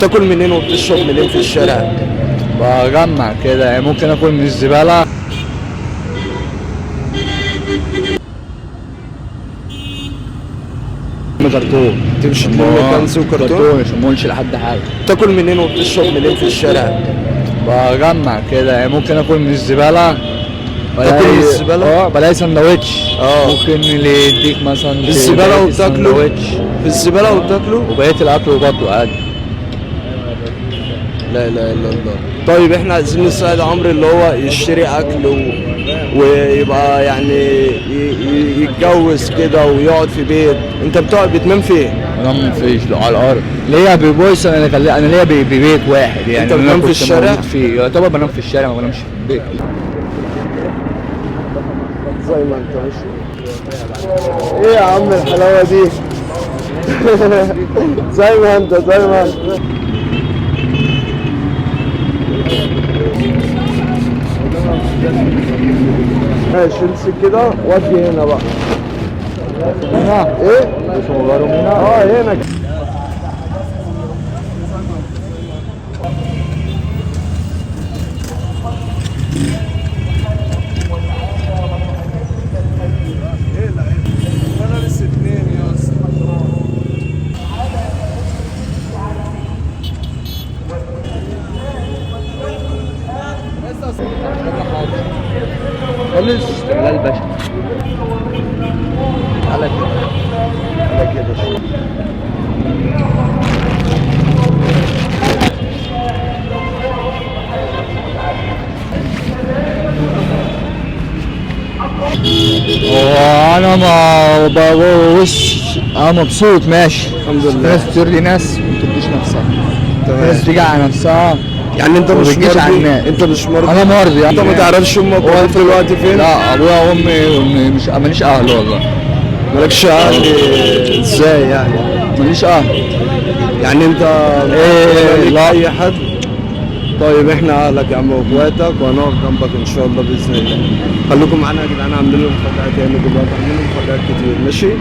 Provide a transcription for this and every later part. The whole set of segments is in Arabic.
تاكل منين وبتشرب منين في الشارع؟ بجمع كده يعني ممكن اكل من الزبالة. كرتون تمشي تلم كنز وكرتون؟ كرتون عشان مقولش لحد حاجة. تاكل منين وبتشرب منين في الشارع؟ بجمع كده يعني ممكن اكل من الزبالة. تاكل من الزبالة؟ بلاقي سندوتش. اه ممكن اللي يديك مثلا في الزبالة وبتاكله؟ سندوتش. في الزبالة وبتاكله؟ وبقية الاكل وباكله عادي. لا اله الا الله. طيب احنا عايزين نساعد عمرو اللي هو يشتري اكل ويبقى يعني يتجوز كده ويقعد في بيت. انت بتنام فين؟ بنام فيش على الارض. ليا ببويس انا ليا ببيت واحد يعني. انت بتنام أنا في كنت الشارع؟ موجود فيه يعتبر بنام في الشارع ما بنامش في البيت. زي ما انت ماشي. ايه يا عم الحلاوه دي؟ زي ما انت ماشي. امسك كده ودي هنا بقى. هنا ايه؟ مش مغيرهم هنا. هنا. خالص استغلال بشع. على كده على كده شوية. وانا ما ببص انا مبسوط ماشي الحمد لله. ناس بترضي ناس ما بترضيش نفسها. تمام. ناس تيجي على نفسها. يعني انت مش وبتجيش على مرضي؟ الناس. انت مش مرضي؟ انا مرضي انت ما تعرفش امك وابوك دلوقتي فين؟ لا ابويا وامي مش ماليش اهل والله. مالكش اهل؟ ازاي يعني؟ ماليش اهل. يعني انت ايه ليك لا اي حد؟ طيب احنا اهلك يا عم واخواتك وهنقف جنبك ان شاء الله باذن الله. خليكم معانا يا جدعان، عاملين لهم مفاجآت يعني دلوقتي، عاملين لهم مفاجآت كتير. ماشي؟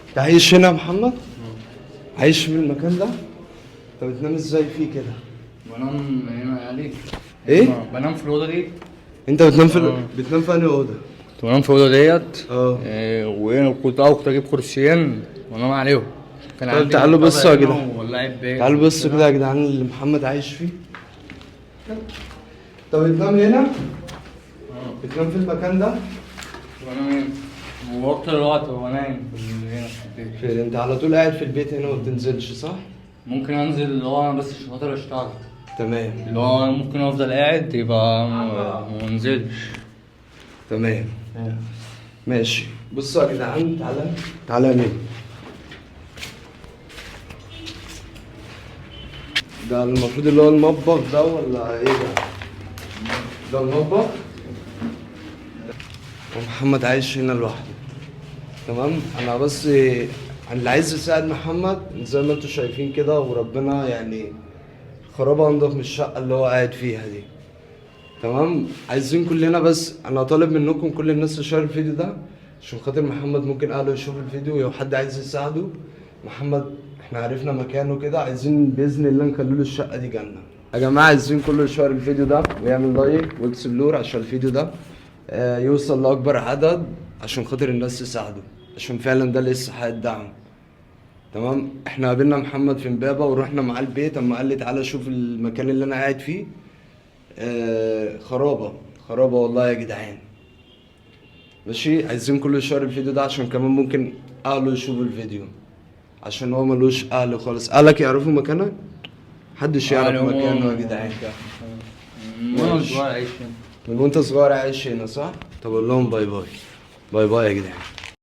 انت عايش هنا يا محمد؟ عايش في المكان ده؟ انت بتنام ازاي فيه كده؟ بنام هنا يعني. ايه؟ بنام في الاوضه دي. انت بتنام بتنام في انهي اوضه؟ كنت بنام في الاوضه ديت. اه. كنت اجيب كرسيين وانام عليهم. كان طيب عندي تعالوا بصوا يا منتزه جدعان. هنا واللعب بيه. تعالوا بصوا كده يا جدعان اللي محمد عايش فيه. طب بتنام هنا؟ بتنام في المكان ده؟ بنام هنا. ووقت الوقت هو نايم هنا في البيت. فين انت على طول قاعد في البيت هنا وما بتنزلش صح؟ ممكن انزل اللي هو انا بس عشان خاطر اشتغل. تمام. اللي هو ممكن افضل قاعد يبقى ما انزلش. تمام. ماشي. بصوا يا جدعان تعالى يا نجم. ده المفروض اللي هو المطبخ ده ولا ايه ده؟ ده المطبخ ومحمد عايش هنا لوحده. تمام. انا بس اللي عايز يساعد محمد زي ما انتوا شايفين كده وربنا يعني خرابة انضف من الشقة اللي هو قاعد فيها دي. تمام. عايزين كلنا بس انا طالب منكم كل الناس تشير الفيديو ده عشان خاطر محمد ممكن اهله يشوف الفيديو ولو حد عايز يساعده. محمد احنا عرفنا مكانه كده، عايزين باذن الله نخلي له الشقه دي جنه. يا جماعه عايزين كله يشير الفيديو ده ويعمل لايك واكسبلور عشان الفيديو ده يوصل لاكبر عدد عشان خاطر الناس تساعده، عشان فعلا ده اللي يستحق الدعم. تمام. احنا قابلنا محمد في امبابه ورحنا معاه البيت، اما قال لي تعالى شوف المكان اللي انا قاعد فيه. خرابه والله يا جدعان. ماشي. عايزين كله يشير الفيديو ده عشان كمان ممكن اهله يشوفوا الفيديو عشان هو ملوش اهل خالص. اهلك يعرفوا مكانك؟ محدش يعرف مكانه يا جدعان. وانا صغير عايش هنا. من وانت صغير عايش هنا صح؟ طب قول لهم باي باي. باي باي يا جدعان.